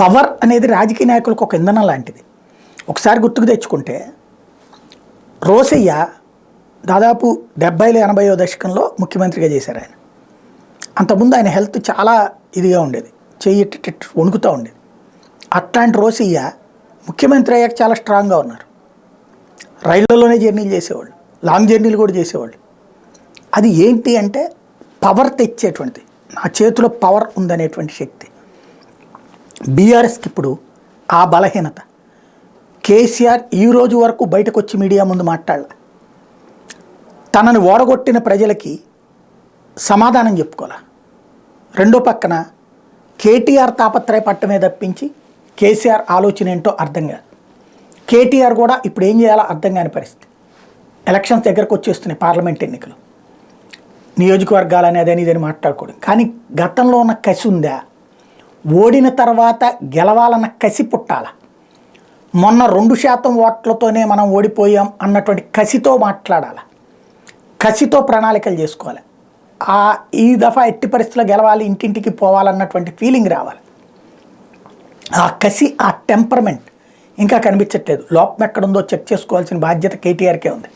Power అనేది రాజకీయ నాయకులకు ఒక ఇంధనం లాంటిది. ఒకసారి గుర్తుకు తెచ్చుకుంటే రోసయ్య దాదాపు 70ల 80వ దశకంలో ముఖ్యమంత్రిగా చేశారు ఆయన. అంతకుముందు ఆయన హెల్త్ చాలా ఇదిగా ఉండేది, చెయ్యి వణుకుతూ ఉండేది. అట్లాంటి రోసయ్య ముఖ్యమంత్రి అయ్యాక చాలా స్ట్రాంగ్గా ఉన్నారు. రైళ్లలోనే జర్నీలు చేసేవాళ్ళు, లాంగ్ జర్నీలు కూడా చేసేవాళ్ళు. అది ఏంటి అంటే పవర్ తెచ్చేటువంటిది, నా చేతిలో పవర్ ఉందనేటువంటి శక్తి. బీఆర్ఎస్కి ఇప్పుడు ఆ బలహీనత. కేసీఆర్ ఈ రోజు వరకు బయటకు వచ్చి మీడియా ముందు మాట్లాడాల, తనని ఓడగొట్టిన ప్రజలకి సమాధానం చెప్పుకోవాలా. రెండో పక్కన కేటీఆర్ తాపత్రయపట్టమే తప్పించి కేసీఆర్ ఆలోచన ఏంటో అర్థం కాదు. కేటీఆర్ కూడా ఇప్పుడు ఏం చేయాలో అర్థం కాని పరిస్థితి. ఎలక్షన్స్ దగ్గరకు వచ్చేస్తున్నాయి, పార్లమెంట్ ఎన్నికలు, నియోజకవర్గాలని అదని ఇదని మాట్లాడుకోవడం. కానీ గతంలో ఉన్న కసి ఉందా? ఓడిన తర్వాత గెలవాలన్న కసి పుట్టాల. మొన్న 2% ఓట్లతోనే మనం ఓడిపోయాం అన్నటువంటి కసితో మాట్లాడాలి, కసితో ప్రణాళికలు చేసుకోవాలి. ఈ దఫా ఎట్టి పరిస్థితుల్లో గెలవాలి, ఇంటింటికి పోవాలన్నటువంటి ఫీలింగ్ రావాలి. ఆ కసి, ఆ టెంపర్మెంట్ ఇంకా కనిపించట్లేదు. లోపం ఎక్కడుందో చెక్ చేసుకోవాల్సిన బాధ్యత కేటీఆర్కే ఉంది.